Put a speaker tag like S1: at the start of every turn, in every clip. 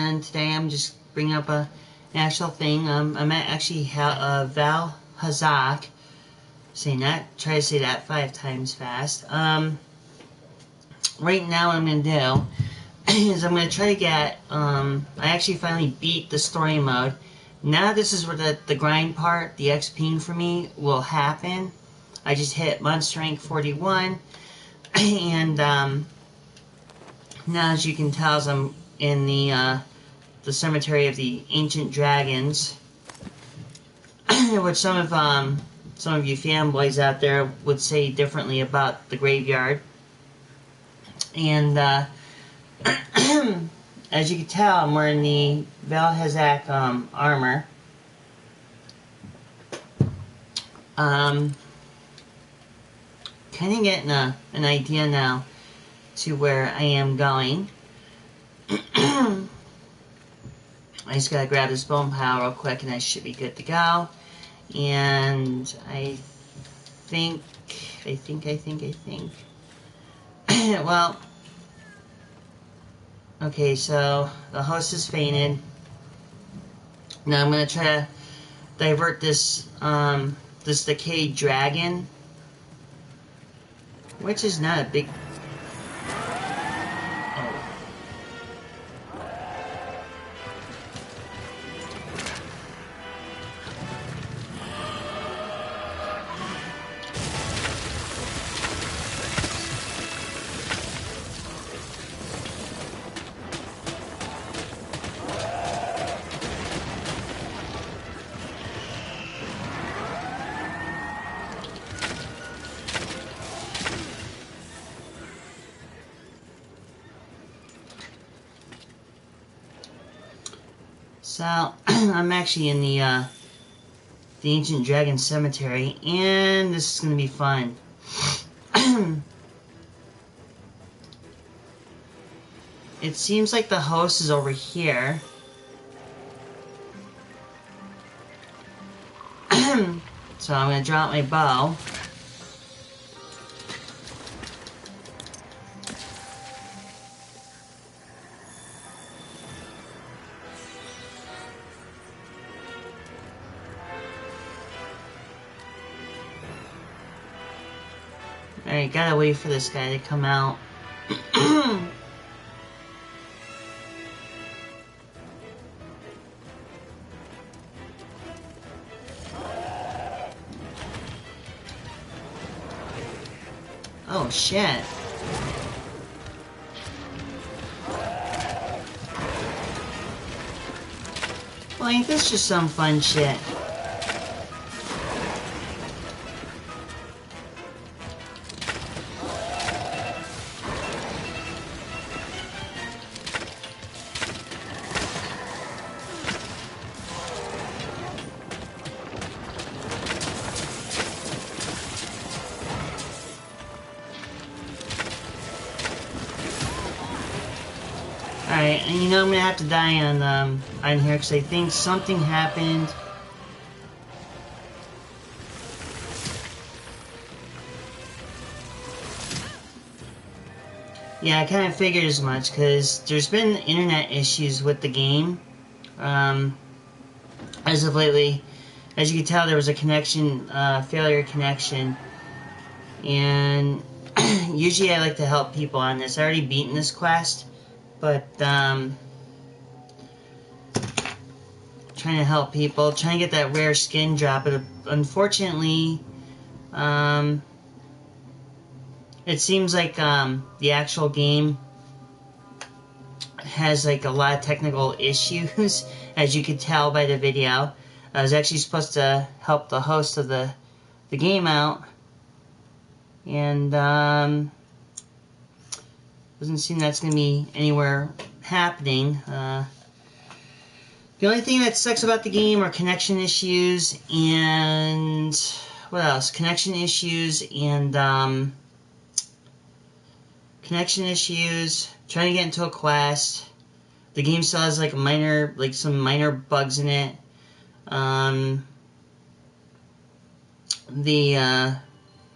S1: and today I'm just bringing up an actual thing. I'm at actually Val Hazak. Saying that, try to say that 5 times fast. Right now what I'm going to do is I'm going to try to get, I actually finally beat the story mode. Now this is where the grind part, the XPing for me, will happen. I just hit Monster Rank 41, and now as you can tell, as I'm in the Cemetery of the Ancient Dragons, which some of you fanboys out there would say differently about the graveyard. And as you can tell, I'm wearing the Val Hazak armor. Kind of getting an idea now to where I am going. I just gotta grab this bone pile real quick and I should be good to go. And I think well, okay, so the host has fainted. Now I'm gonna try to divert this this decayed dragon, which is not a big... So, I'm actually in the Ancient Dragon Cemetery, and this is going to be fun. It seems like the host is over here. So I'm going to drop my bow. Alright, gotta wait for this guy to come out. Oh shit. Well, ain't this just some fun shit? Alright, and you know I'm gonna have to die on here because I think something happened. Yeah, I kind of figured as much because there's been internet issues with the game. As of lately, as you can tell, there was a connection, failure connection, and usually I like to help people on this. I already beaten this quest. But, trying to help people, trying to get that rare skin drop, but unfortunately, it seems like, the actual game has, like, a lot of technical issues, as you could tell by the video. I was actually supposed to help the host of the game out, and, doesn't seem that's going to be anywhere happening. The only thing that sucks about the game are connection issues and... what else? Connection issues and, connection issues, trying to get into a quest. The game still has, like, some minor bugs in it.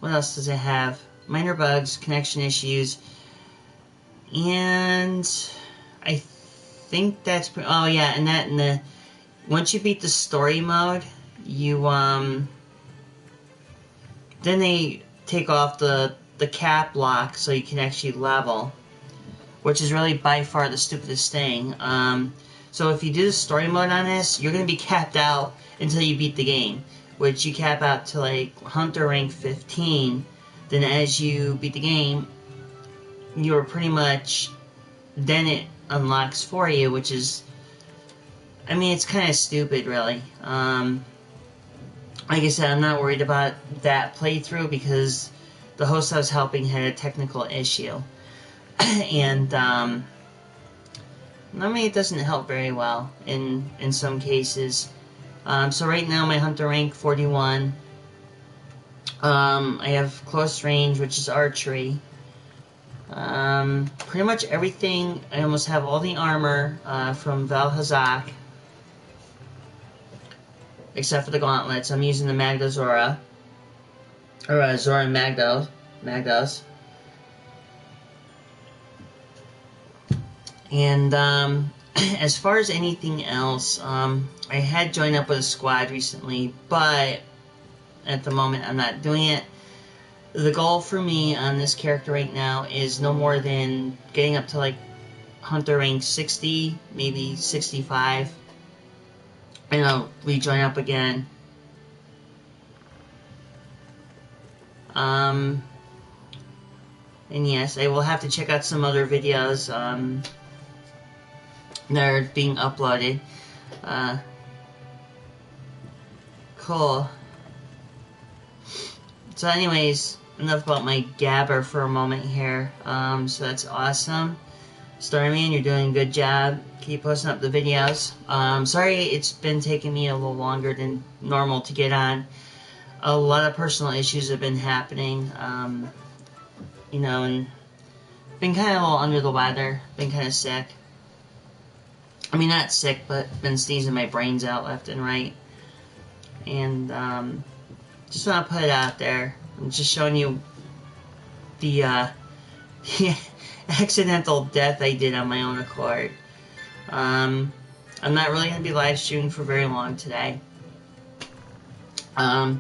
S1: What else does it have? Minor bugs, connection issues. And I think that's oh yeah, and the once you beat the story mode, you then they take off the cap lock so you can actually level, which is really by far the stupidest thing. So if you do the story mode on this, you're gonna be capped out until you beat the game, which you cap out to like Hunter rank 15. Then as you beat the game, you're pretty much, then it unlocks for you, which is, I mean, it's kind of stupid, really. Like I said, I'm not worried about that playthrough because the host I was helping had a technical issue. And, I mean, it doesn't help very well in some cases. So right now, my Hunter rank 41. I have close range, which is archery. Pretty much everything, I almost have all the armor from Vaal Hazak, except for the gauntlets. I'm using the Magda Zora, or Zora Magdas. And as far as anything else, I had joined up with a squad recently, but at the moment I'm not doing it. The goal for me on this character right now is no more than getting up to like Hunter rank 60, maybe 65. And I'll rejoin up again. And yes, I will have to check out some other videos that are being uploaded. Cool. So anyways, enough about my gabber for a moment here. So that's awesome. Starman, you're doing a good job. Keep posting up the videos. Sorry it's been taking me a little longer than normal to get on. A lot of personal issues have been happening. You know, and been kind of a little under the weather. Been kind of sick. I mean, not sick, but been sneezing my brains out left and right. And, just want to put it out there. I'm just showing you the accidental death I did on my own accord. I'm not really going to be live streaming for very long today. I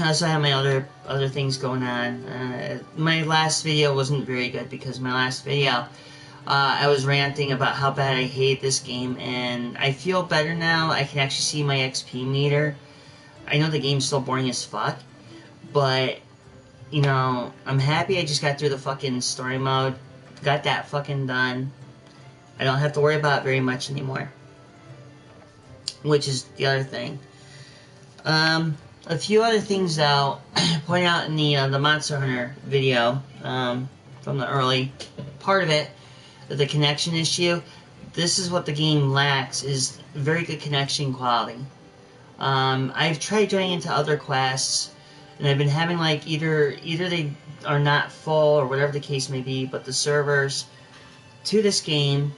S1: also have my other things going on. My last video wasn't very good because my last video, I was ranting about how bad I hate this game, and I feel better now. I can actually see my XP meter. I know the game's still boring as fuck, but, you know, I'm happy I just got through the fucking story mode, got that fucking done. I don't have to worry about it very much anymore, which is the other thing. A few other things I'll point out in the Monster Hunter video, from the early part of it, the connection issue. This is what the game lacks, is very good connection quality. I've tried joining into other quests, and I've been having like either they are not full or whatever the case may be, but the servers to this game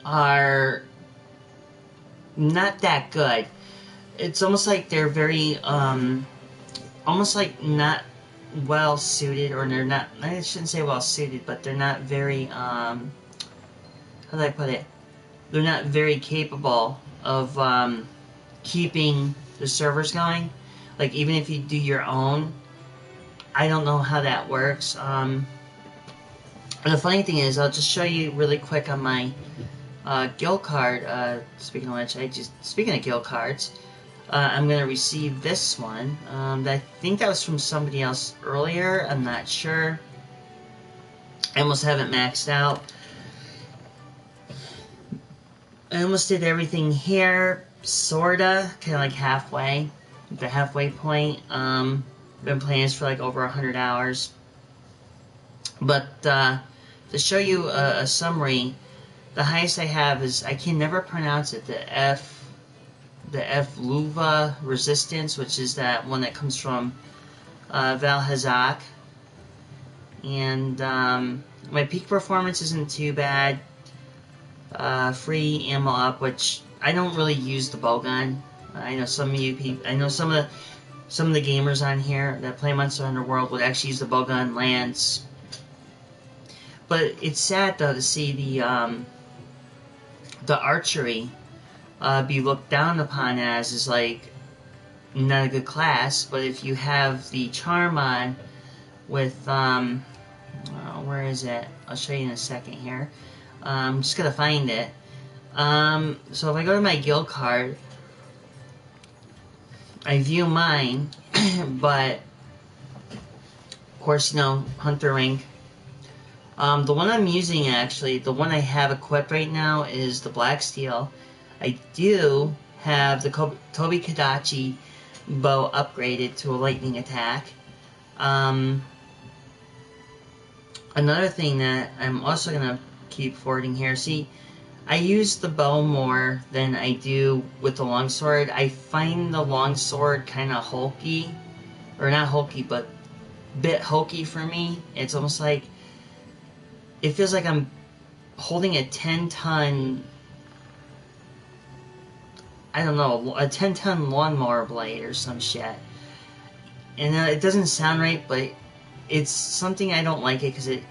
S1: are not that good. It's almost like they're very, almost like not well suited, or they're not, I shouldn't say well suited, but they're not very, how do I put it? They're not very capable of keeping the servers going. Like, even if you do your own, I don't know how that works. The funny thing is, I'll just show you really quick on my guild card. Speaking of which, speaking of guild cards, I'm gonna receive this one. I think that was from somebody else earlier. I'm not sure. I almost haven't maxed out. I almost did everything here, sorta, kind of like halfway, the halfway point. Been playing this for like over 100 hours. But to show you a summary, the highest I have is, I can never pronounce it, the F-Luva Resistance, which is that one that comes from Vaal Hazak. And my peak performance isn't too bad. Free ammo up, which I don't really use the bowgun. I know some of you people, I know some of the gamers on here that play Monster Hunter World would actually use the bowgun lance. But it's sad though to see the archery be looked down upon as is like not a good class. But if you have the charm on with where is it? I'll show you in a second here. I'm just gonna find it. So if I go to my guild card, I view mine, but of course, you know, Hunter rank. The one I'm using actually, the one I have equipped right now is the Black Steel. I do have the Tobi Kadachi bow upgraded to a lightning attack. Another thing that I'm also gonna keep forwarding here. See, I use the bow more than I do with the longsword. I find the longsword kind of hulky, or not hulky, but bit hokey for me. It's almost like it feels like I'm holding a 10-ton, I don't know, a 10-ton lawnmower blade or some shit. And it doesn't sound right, but it's something I don't like it because it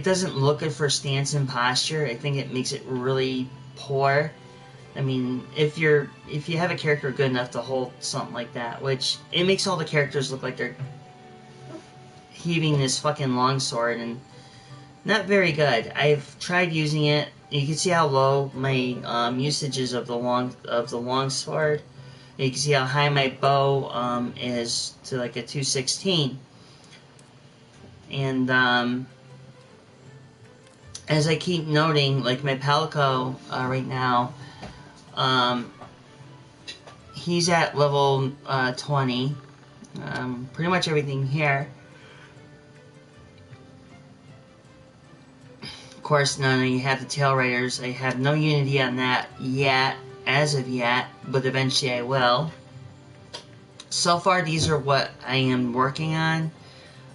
S1: doesn't look good for stance and posture. I think it makes it really poor. I mean, if you have a character good enough to hold something like that, which it makes all the characters look like they're heaving this fucking longsword, and not very good. I've tried using it. You can see how low my usage is of the longsword. You can see how high my bow is to like a 216. And as I keep noting, like my Palico right now, he's at level 20. Pretty much everything here. Of course, none of you have the Tail Raiders. I have no unity on that yet, as of yet, but eventually I will. So far, these are what I am working on,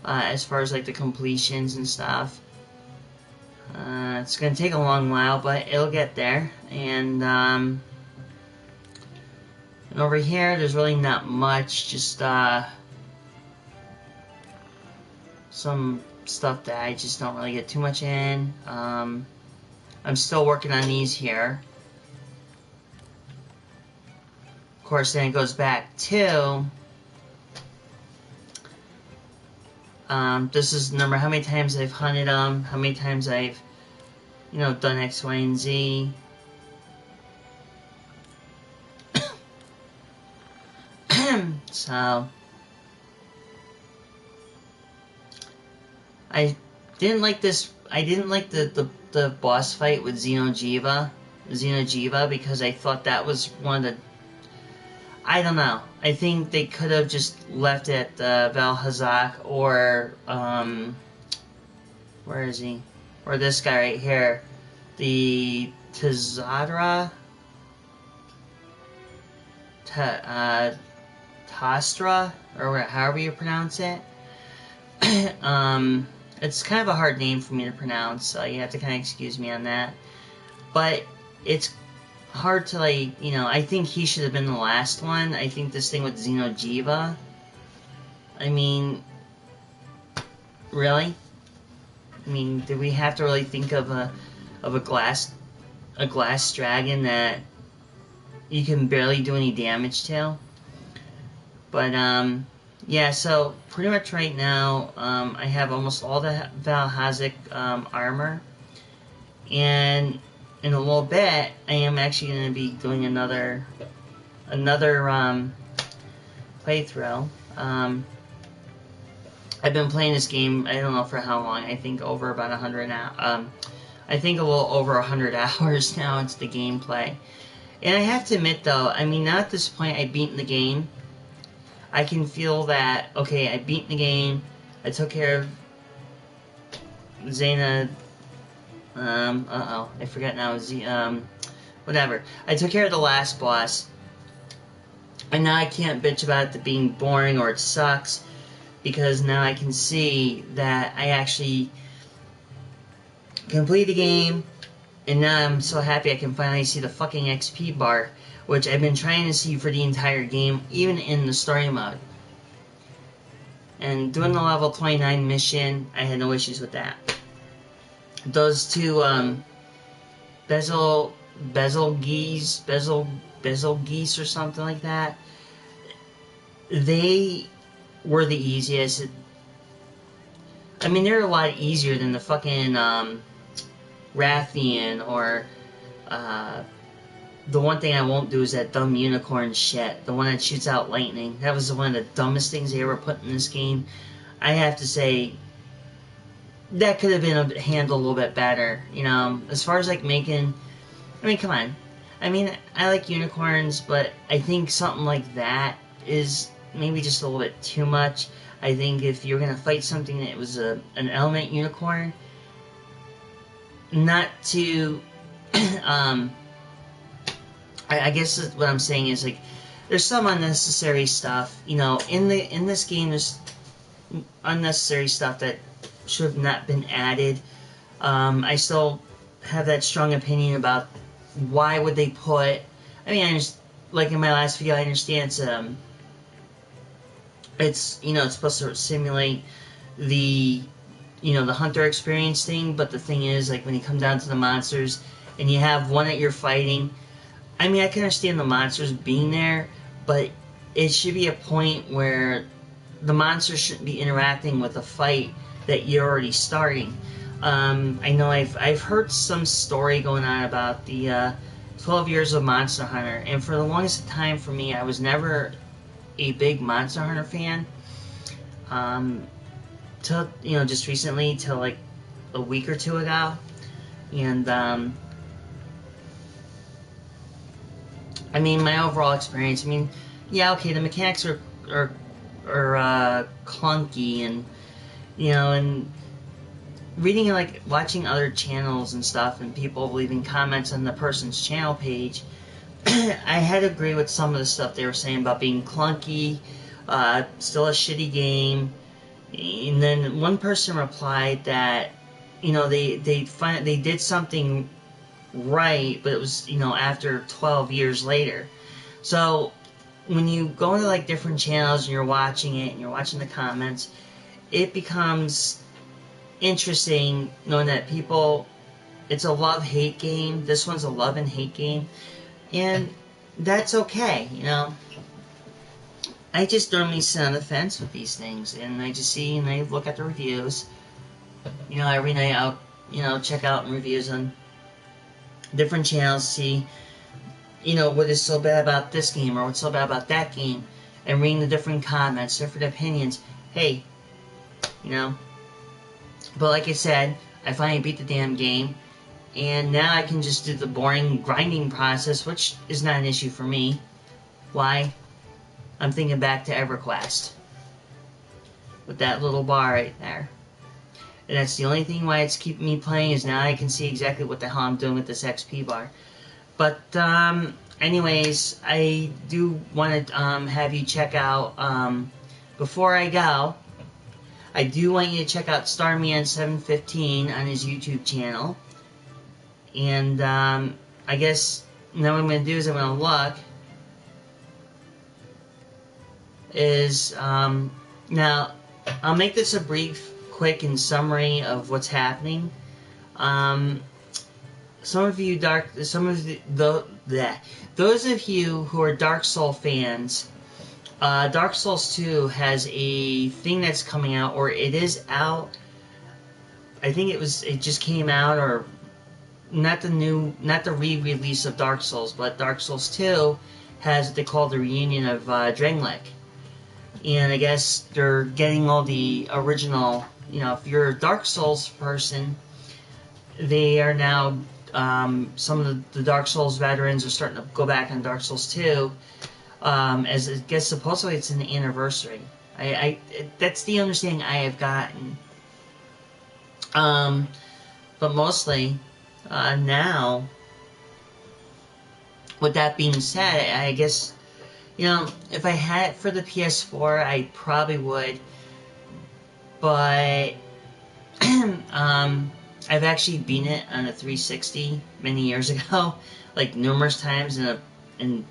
S1: as far as like the completions and stuff. It's going to take a long while, but it'll get there. And over here, there's really not much, just some stuff that I just don't really get too much in. I'm still working on these here. Of course, then it goes back to this is the number how many times I've hunted them, how many times I've, you know, done X, Y, and Z. So I didn't like this. I didn't like the boss fight with Xeno'jiiva because I thought that was one of the. I don't know. I think they could have just left it Val Hazak or where is he? Or this guy right here, the Tazadra. Tastra, or however you pronounce it. It's kind of a hard name for me to pronounce, so you have to kind of excuse me on that. But it's hard to, like, you know, I think he should have been the last one. I think this thing with Xeno'jiiva, I mean, really? I mean, do we have to really think of a glass dragon that you can barely do any damage to? But, yeah, so pretty much right now, I have almost all the Val Hazak armor. And in a little bit, I am actually going to be doing another playthrough. I've been playing this game, I don't know for how long, I think over about 100 now. I think a little over 100 hours now into the gameplay. And I have to admit though, I mean, now at this point I've beaten the game. I can feel that, okay, I beat the game, I took care of Xena, I forget now, whatever. I took care of the last boss, and now I can't bitch about it being boring or it sucks, because now I can see that I actually complete the game, and now I'm so happy I can finally see the fucking XP bar, which I've been trying to see for the entire game, even in the story mode. And doing the level 29 mission, I had no issues with that. those two bezel geese or something like that. They were the easiest. I mean, they're a lot easier than the fucking Rathian or the one thing I won't do is that dumb unicorn shit. The one that shoots out lightning. That was one of the dumbest things they ever put in this game. I have to say, that could have been handled a little bit better. You know, as far as like making... I mean, come on. I mean, I like unicorns, but I think something like that is maybe just a little bit too much. I think if you're going to fight something that was an element unicorn, not to... I guess what I'm saying is, like, there's some unnecessary stuff. You know, in this game, there's unnecessary stuff that should have not been added. I still have that strong opinion about why would they put... I mean, like in my last video, I understand it's you know, it's supposed to simulate the, you know, the hunter experience thing, but the thing is, like, when you come down to the monsters and you have one that you're fighting, I mean, I can understand the monsters being there, but it should be a point where the monsters shouldn't be interacting with a fight that you're already starting. I know I've heard some story going on about the 12 years of Monster Hunter, and for the longest time for me, I was never a big Monster Hunter fan. Till, you know, just recently, till like a week or two ago, and I mean, my overall experience, I mean, yeah, okay, the mechanics are clunky, and, you know, and reading, like, watching other channels and stuff, and people leaving comments on the person's channel page, I had to agree with some of the stuff they were saying about being clunky, still a shitty game, and then one person replied that, you know, they did something right, but it was, you know, after 12 years later. So when you go into like different channels and you're watching it and you're watching the comments, it becomes interesting knowing that people, it's a love-hate game. This one's a love and hate game, and that's okay, you know. I just normally sit on the fence with these things, and I just see and I look at the reviews. You know, every night I'll, you know, check out reviews on different channels, see, you know, what is so bad about this game or what's so bad about that game, and reading the different comments, different opinions. Hey, you know, but like I said, I finally beat the damn game, and now I can just do the boring grinding process, which is not an issue for me. Why? I'm thinking back to EverQuest with that little bar right there. And that's the only thing why it's keeping me playing, is now I can see exactly what the hell I'm doing with this XP bar. But, anyways, I do want to have you check out, before I go, I do want you to check out Starman715 on his YouTube channel. And, I guess now what I'm going to do is I'm going to look, now, I'll make this a brief, quick and summary of what's happening. Some of you those of you who are Dark Souls fans, Dark Souls 2 has a thing that's coming out, or it is out. I think it just came out, or not the re-release of Dark Souls, but Dark Souls 2 has what they call the reunion of Drangleic. And I guess they're getting all the original, you know, if you're a Dark Souls person, they are now, some of the Dark Souls veterans are starting to go back on Dark Souls 2, as I guess supposedly it's an anniversary. That's the understanding I have gotten. But mostly, now, with that being said, I guess, you know, if I had it for the PS4, I probably would. But I've actually beaten it on a 360 many years ago, like numerous times, and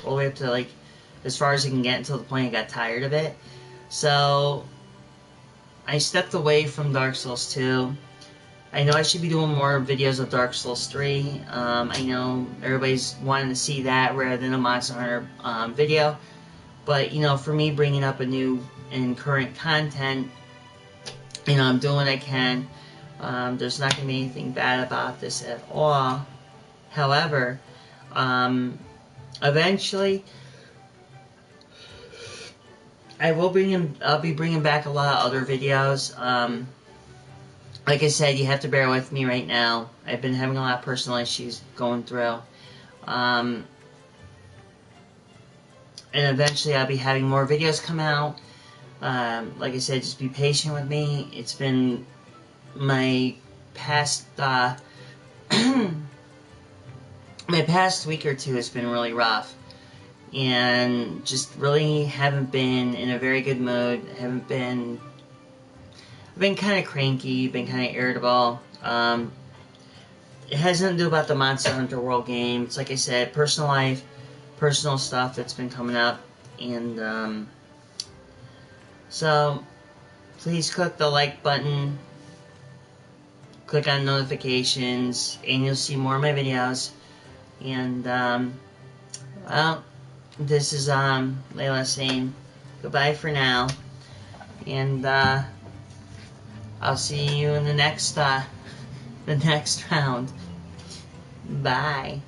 S1: all the way up to like as far as I can get until the point I got tired of it. So I stepped away from Dark Souls 2, I know I should be doing more videos of Dark Souls 3. I know everybody's wanting to see that rather than a Monster Hunter video. But, you know, for me bringing up a new and current content, you know, I'm doing what I can. There's not going to be anything bad about this at all. However, eventually, I'll be bringing back a lot of other videos. Like I said, you have to bear with me right now. I've been having a lot of personal issues going through. And eventually I'll be having more videos come out. Like I said, just be patient with me. It's been my past my past week or two has been really rough, and just really haven't been in a very good mood. I've been kind of cranky, been kind of irritable. It has nothing to do about the Monster Hunter World game. It's like I said, personal life, personal stuff that's been coming up, and so please click the like button, click on notifications, and you'll see more of my videos. And well, this is Layla saying goodbye for now, and I'll see you in the next round. Bye.